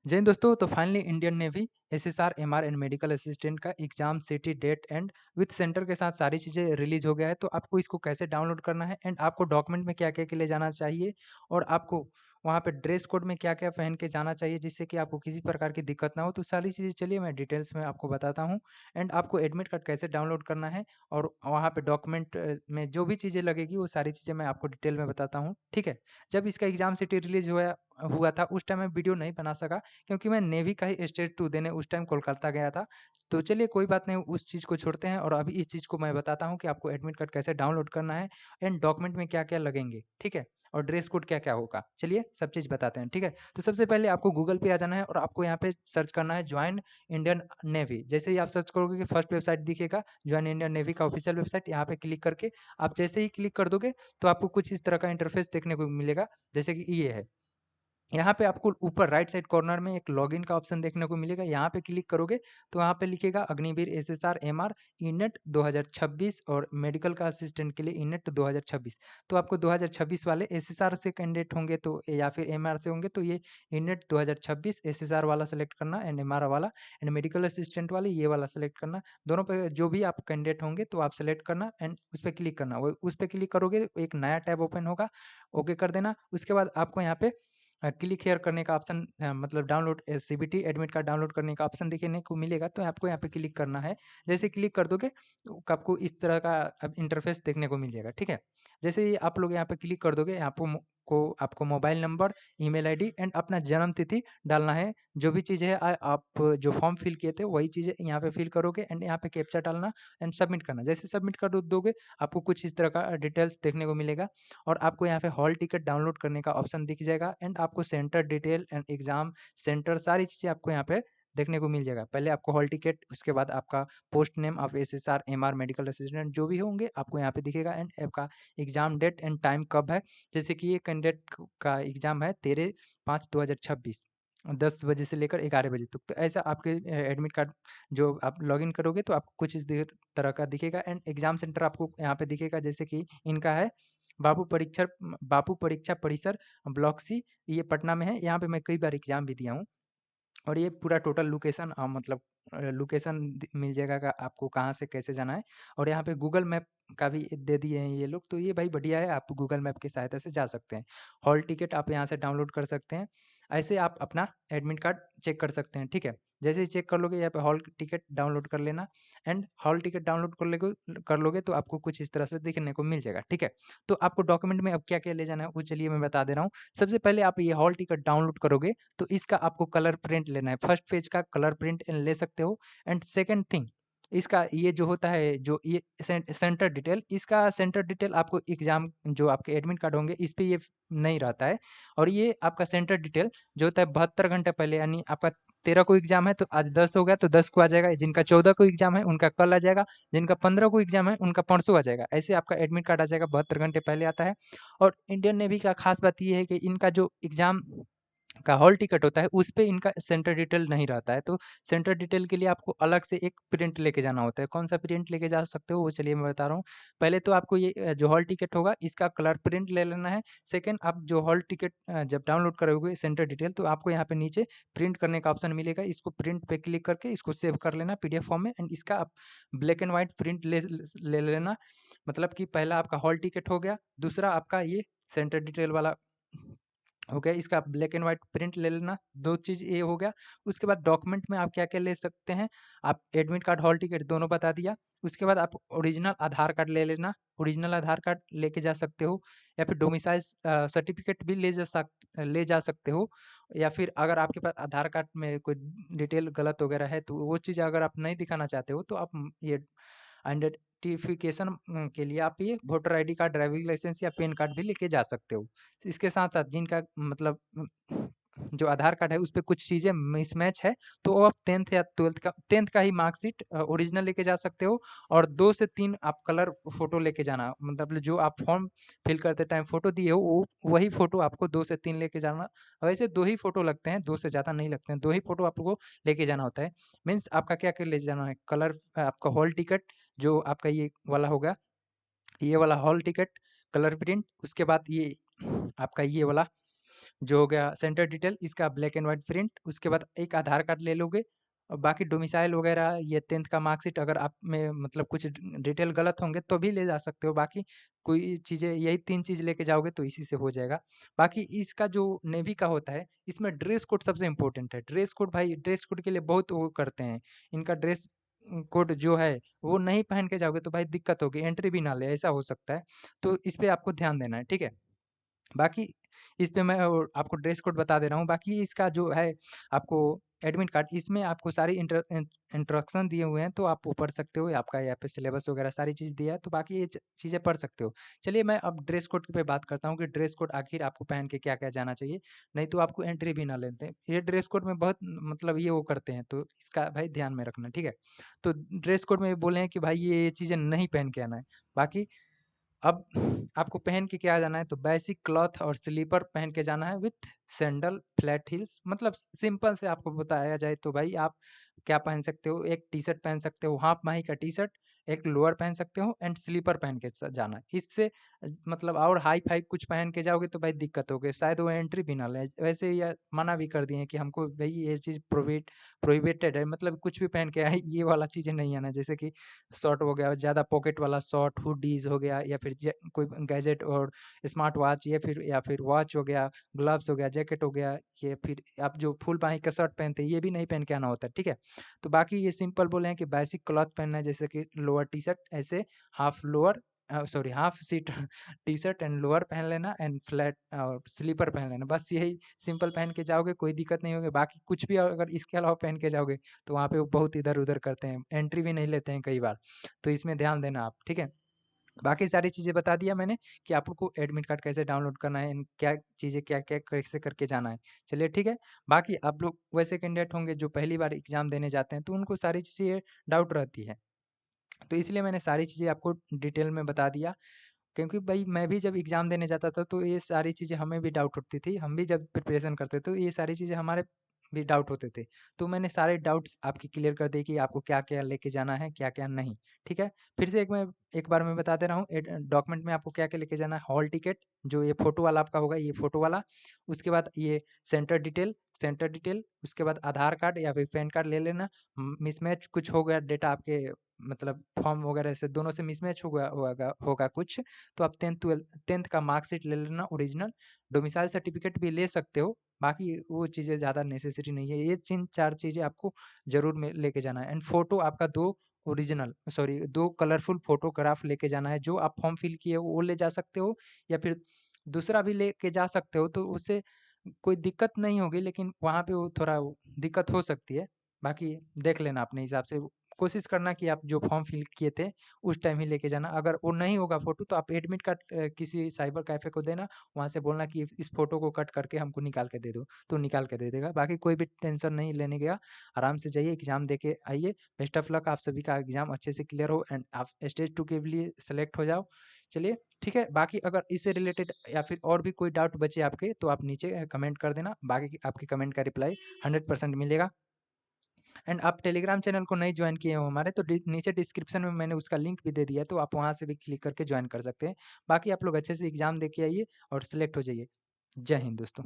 जय हिंद दोस्तों। तो finally Indian Navy SSR MR and medical assistant का exam city date and with centre के साथ सारी चीज़ें रिलीज हो गया है। तो आपको इसको कैसे डाउनलोड करना है एंड आपको डॉक्यूमेंट में क्या क्या के ले जाना चाहिए और आपको वहाँ पे ड्रेस कोड में क्या क्या पहन के जाना चाहिए जिससे कि आपको किसी प्रकार की दिक्कत ना हो। तो सारी चीज़ें चलिए मैं डिटेल्स में आपको बताता हूँ एंड आपको एडमिट कार्ड कैसे डाउनलोड करना है और वहाँ पे डॉक्यूमेंट में जो भी चीज़ें लगेगी वो सारी चीज़ें मैं आपको डिटेल में बताता हूँ। ठीक है। जब इसका एग्जाम सिटी रिलीज हुआ हुआ था उस टाइम मैं वीडियो नहीं बना सका क्योंकि मैं नेवी का ही स्टेज 2 देने उस टाइम कोलकाता गया था। तो चलिए कोई बात नहीं, उस चीज़ को छोड़ते हैं और अभी इस चीज़ को मैं बताता हूँ कि आपको एडमिट कार्ड कैसे डाउनलोड करना है एंड डॉक्यूमेंट में क्या-क्या लगेंगे, ठीक है? और ड्रेस कोड क्या-क्या होगा। चलिए सब चीज़ बताते हैं, ठीक है? तो सबसे पहले आपको गूगल पे आ जाना है और आपको यहाँ पे सर्च करना है जॉइन इंडियन नेवी। जैसे ही आप सर्च करोगे कि फर्स्ट वेबसाइट दिखेगा जॉइन इंडियन नेवी का ऑफिशियल वेबसाइट, यहाँ पे क्लिक करके आप जैसे ही क्लिक कर दोगे तो आपको कुछ इस तरह का इंटरफेस देखने को मिलेगा, जैसे कि ये है। यहाँ पे आपको ऊपर राइट साइड कॉर्नर में एक लॉगिन का ऑप्शन देखने को मिलेगा। यहाँ पे क्लिक करोगे तो वहाँ पे लिखेगा अग्निवीर एसएसआर एमआर इनेट 2026 और मेडिकल का असिस्टेंट के लिए इनेट 2026। तो आपको 2026 वाले एसएसआर से कैंडिडेट होंगे तो या फिर एमआर से होंगे तो ये इनेट 2026 एसएसआर वाला सेलेक्ट करना एंड एमआर वाला एंड मेडिकल असिस्टेंट वाले ये वाला सेलेक्ट करना। दोनों पे जो भी आप कैंडिडेट होंगे तो आप सेलेक्ट करना एंड उस पर क्लिक करना। वो उस पर क्लिक करोगे तो एक नया टैब ओपन होगा, ओके कर देना। उसके बाद आपको यहाँ पे क्लिक हेयर करने का ऑप्शन मतलब download CBT admit card download करने का ऑप्शन देखने को मिलेगा। तो आपको यहाँ पे क्लिक करना है। जैसे क्लिक कर दोगे तो आपको इस तरह का अब इंटरफेस देखने को मिल जाएगा, ठीक है। जैसे ही आप लोग यहाँ पे क्लिक कर दोगे यहाँ को आपको mobile number, email ID and अपना जन्म तिथि डालना है। जो भी चीज़ है आप जो फॉर्म फिल किए थे वही चीज़ें यहाँ पे फिल करोगे एंड यहाँ पे कैप्चा डालना एंड सबमिट करना। जैसे सबमिट कर दोगे आपको कुछ इस तरह का डिटेल्स देखने को मिलेगा और आपको यहाँ पे हॉल टिकट डाउनलोड करने का ऑप्शन दिख जाएगा एंड आपको centre detail and exam centre सारी चीज़ें आपको यहाँ पे देखने को मिल जाएगा। पहले आपको हॉल टिकट, उसके बाद आपका post name of SSR MR medical assistant जो भी होंगे आपको यहाँ पे दिखेगा एंड आपका एग्जाम डेट एंड टाइम कब है। जैसे कि ये कैंडिडेट का एग्जाम है 13/5/2026 10 बजे से लेकर 11 बजे तक। तो ऐसा आपके एडमिट कार्ड जो आप लॉगिन करोगे तो आपको कुछ इस तरह का दिखेगा एंड एग्जाम सेंटर आपको यहाँ पे दिखेगा। जैसे कि इनका है बापू परीक्षा परिसर ब्लॉक सी, ये पटना में है। यहाँ पे मैं कई बार एग्जाम भी दिया हूँ और ये पूरा टोटल लोकेशन मतलब लोकेशन मिल जाएगा आपको कहाँ से कैसे जाना है। और यहाँ पे गूगल मैप का भी दे दिए हैं ये लोग, तो ये भाई बढ़िया है, आप गूगल मैप की सहायता से जा सकते हैं। हॉल टिकट आप यहाँ से डाउनलोड कर सकते हैं। ऐसे आप अपना एडमिट कार्ड चेक कर सकते हैं, ठीक है। जैसे ही चेक कर लोगे यहाँ पे हॉल टिकट डाउनलोड कर लेना एंड हॉल टिकट डाउनलोड कर लोगे तो आपको कुछ इस तरह से देखने को मिल जाएगा, ठीक है। तो आपको डॉक्यूमेंट में अब क्या क्या ले जाना है वो चलिए मैं बता दे रहा हूँ। सबसे पहले आप ये हॉल टिकट डाउनलोड करोगे तो इसका आपको कलर प्रिंट लेना है। फर्स्ट पेज का कलर प्रिंट ले सकते हो एंड सेकंड थिंग इसका ये जो होता है जो ये सेंटर डिटेल, इसका सेंटर डिटेल आपको एग्जाम जो आपके एडमिट कार्ड होंगे इस पे ये नहीं रहता है। और ये आपका सेंटर डिटेल जो होता है 72 घंटे पहले, यानी आपका 13 को एग्जाम है तो आज 10 हो गया तो 10 को आ जाएगा। जिनका 14 को एग्जाम है उनका कल आ जाएगा। जिनका 15 को एग्जाम है उनका परसों आ जाएगा। ऐसे आपका एडमिट कार्ड आ जाएगा, 72 घंटे पहले आता है। और इंडियन नेवी का खास बात ये है कि इनका जो एग्जाम का हॉल टिकट होता है उस पे इनका सेंटर डिटेल नहीं रहता है। तो सेंटर डिटेल के लिए आपको अलग से एक प्रिंट लेके जाना होता है। कौन सा प्रिंट लेके जा सकते हो वो चलिए मैं बता रहा हूँ। पहले तो आपको ये जो हॉल टिकट होगा इसका कलर प्रिंट ले लेना है। सेकंड, आप जो हॉल टिकट जब डाउनलोड करोगे सेंटर डिटेल तो आपको यहाँ पे नीचे प्रिंट करने का ऑप्शन मिलेगा। इसको प्रिंट पे क्लिक करके इसको सेव कर लेना पीडीएफ फॉर्म में एंड इसका आप ब्लैक एंड व्हाइट प्रिंट ले लेना। मतलब कि पहला आपका हॉल टिकट हो गया, दूसरा आपका ये सेंटर डिटेल वाला हो गया, इसका ब्लैक एंड व्हाइट प्रिंट ले लेना। दो चीज़ ये हो गया। उसके बाद डॉक्यूमेंट में आप क्या-क्या ले सकते हैं, आप एडमिट कार्ड, हॉल टिकट दोनों बता दिया। उसके बाद आप ओरिजिनल आधार कार्ड ले लेना, ओरिजिनल आधार कार्ड लेके जा सकते हो या फिर डोमिसाइल सर्टिफिकेट भी ले जा सकते हो। या फिर अगर आपके पास आधार कार्ड में कोई डिटेल गलत वगैरह है तो वो चीज़ अगर आप नहीं दिखाना चाहते हो तो आप ये आइडेंटिफिकेशन के लिए आप ये voter ID card, driving licence या पैन कार्ड भी लेके जा सकते हो। इसके साथ-साथ जिनका मतलब जो आधार कार्ड है उस पे कुछ चीज़ें मिसमैच है तो वो आप 10th या 12th का ही मार्कशीट ओरिजिनल लेके जा सकते हो। और 2 से 3 आप कलर फ़ोटो लेके जाना, मतलब जो आप फॉर्म फिल करते टाइम फ़ोटो दिए हो वो वही फ़ोटो आपको 2 से 3 लेके जाना। वैसे 2 ही फ़ोटो लगते हैं, 2 से ज़्यादा नहीं लगते हैं, 2 ही फ़ोटो आपको लेके जाना होता है। मीन्स आपका क्या-क्या ले जाना है, कलर आपका हॉल टिकट जो आपका ये वाला होगा, ये वाला हॉल टिकट, कलर प्रिंट, उसके बाद ये आपका ये वाला जो हो गया सेंटर डिटेल, इसका ब्लैक एंड व्हाइट प्रिंट, उसके बाद एक आधार कार्ड ले लोगे और बाकी डोमिसाइल वगैरह, ये 10th का मार्कशीट, अगर आप में मतलब कुछ डिटेल गलत होंगे तो भी ले जा सकते हो। बाकी कोई चीज़ें, यही 3 चीज़ लेके जाओगे तो इसी से हो जाएगा। बाकी इसका जो नेवी का होता है, इसमें ड्रेस कोड सबसे इम्पोर्टेंट है। ड्रेस कोड भाई, ड्रेस कोड के लिए बहुत वो करते हैं। इनका ड्रेस कोड जो है वो नहीं पहन के जाओगे तो भाई दिक्कत होगी, एंट्री भी ना ले, ऐसा हो सकता है। तो इस पे आपको ध्यान देना है, ठीक है? बाकी इस पे मैं आपको ड्रेस कोड बता दे रहा हूँ। बाकी इसका जो है आपको एडमिट कार्ड, इसमें आपको सारी इंस्ट्रक्शन दिए हुए हैं, तो आप वो पढ़ सकते हो। आपका यहाँ पे सिलेबस वगैरह सारी चीज़ दिया है, तो बाकी ये चीज़ें पढ़ सकते हो। चलिए मैं अब ड्रेस कोड पे बात करता हूँ कि ड्रेस कोड आखिर आपको पहन के क्या-क्या जाना चाहिए, नहीं तो आपको एंट्री भी ना लेते। ये ड्रेस कोड में बहुत मतलब ये वो करते हैं, तो इसका भाई ध्यान में रखना, ठीक है? तो ड्रेस कोड में बोले हैं कि भाई ये चीज़ें नहीं पहन के आना है। बाकी अब आपको पहन के क्या जाना है, तो बेसिक क्लॉथ और स्लीपर पहन के जाना है विथ सैंडल फ्लैट हील्स। मतलब सिंपल से आपको बताया जाए तो भाई आप क्या पहन सकते हो, एक टी शर्ट पहन सकते हो, हाफ माही का टी शर्ट, एक लोअर पहन सकते हो एंड स्लीपर पहन के जाना है। इससे मतलब और हाई फाई कुछ पहन के जाओगे तो भाई दिक्कत होगी, शायद वो एंट्री भी ना ले। वैसे ये मना भी कर दिए हैं कि हमको भाई ये चीज़ प्रोहिबिटेड है, मतलब कुछ भी पहन के आए, ये वाला चीज़ें नहीं आना। जैसे कि शॉर्ट हो गया, ज़्यादा पॉकेट वाला शॉर्ट, हुडीज़ हो गया, या फिर कोई गैजेट और स्मार्ट वॉच, या फिर वॉच हो गया, ग्लव्स हो गया, जैकेट हो गया, ये फिर आप जो फुल बाही का शर्ट पहनते हैं ये भी नहीं पहन के आना होता है, ठीक है? तो बाकी ये सिंपल बोले हैं कि बेसिक क्लॉथ पहनना है, जैसे कि लोअर टी शर्ट, ऐसे half lower sorry half seat T shirt and lower पहन लेना एंड फ्लैट और स्लीपर पहन लेना। बस यही सिंपल पहन के जाओगे, कोई दिक्कत नहीं होगी। बाकी कुछ भी अगर इसके अलावा पहन के जाओगे तो वहाँ पे वो बहुत इधर-उधर करते हैं, एंट्री भी नहीं लेते हैं कई बार। तो इसमें ध्यान देना आप, ठीक है? बाकी सारी चीज़ें बता दिया मैंने कि आपको एडमिट कार्ड कैसे डाउनलोड करना है एंड क्या चीज़ें क्या-क्या कैसे करके जाना है। चलिए ठीक है। बाकी आप लोग वैसे कैंडिडेट होंगे जो पहली बार एग्ज़ाम देने जाते हैं, तो उनको सारी चीज़ें डाउट रहती है। तो इसलिए मैंने सारी चीज़ें आपको डिटेल में बता दिया। क्योंकि भाई मैं भी जब एग्ज़ाम देने जाता था तो ये सारी चीज़ें हमें भी डाउट होती थी। हम भी जब प्रिपरेशन करते तो ये सारी चीज़ें हमारे भी डाउट होते थे। तो मैंने सारे डाउट्स आपके क्लियर कर दिए कि आपको क्या-क्या लेके जाना है, क्या-क्या नहीं। ठीक है? फिर से एक बार मैं बता दे रहा हूँ, डॉक्यूमेंट में आपको क्या-क्या लेके जाना है। हॉल टिकट, जो ये फ़ोटो वाला आपका होगा, ये फ़ोटो वाला। उसके बाद ये सेंटर डिटेल, उसके बाद आधार कार्ड या फिर पैन कार्ड ले लेना। मिसमैच कुछ हो गया डेटा आपके, मतलब फॉर्म वगैरह से दोनों से मिसमैच हो गया होगा होगा कुछ, तो आप 10th का मार्कशीट ले लेना ओरिजिनल। डोमिसाइल सर्टिफिकेट भी ले सकते हो, बाकी वो चीज़ें ज़्यादा नेसेसरी नहीं है। ये 3-4 चीज़ें आपको ज़रूर में लेके जाना है एंड फ़ोटो आपका 2 कलरफुल फ़ोटोग्राफ लेके जाना है। जो आप फॉर्म फिल किए हो वो ले जा सकते हो, या फिर दूसरा भी लेके जा सकते हो, तो उससे कोई दिक्कत नहीं होगी, लेकिन वहाँ पे वो थोड़ा दिक्कत हो सकती है। बाकी देख लेना अपने हिसाब से। कोशिश करना कि आप जो फॉर्म फिल किए थे उस टाइम ही लेके जाना। अगर वो नहीं होगा फ़ोटो, तो आप एडमिट कार्ड किसी साइबर कैफ़े को देना, वहाँ से बोलना कि इस फ़ोटो को कट करके हमको निकाल के दे दो, तो निकाल के दे देगा। बाकी कोई भी टेंशन नहीं लेने गया, आराम से जाइए, एग्ज़ाम दे के आइए। बेस्ट ऑफ लक, आप सभी का एग्ज़ाम अच्छे से क्लियर हो एंड आप स्टेज 2 के लिए सेलेक्ट हो जाओ। चलिए ठीक है, बाकी अगर इससे रिलेटेड या फिर और भी कोई डाउट बचे आपके, तो आप नीचे कमेंट कर देना। बाकी आपके कमेंट का रिप्लाई 100% मिलेगा। एंड आप टेलीग्राम चैनल को नहीं ज्वाइन किए हो हमारे, तो नीचे डिस्क्रिप्शन में मैंने उसका लिंक भी दे दिया है, तो आप वहाँ से भी क्लिक करके ज्वाइन कर सकते हैं। बाकी आप लोग अच्छे से एग्ज़ाम दे के आइए और सिलेक्ट हो जाइए। जय हिंद दोस्तों।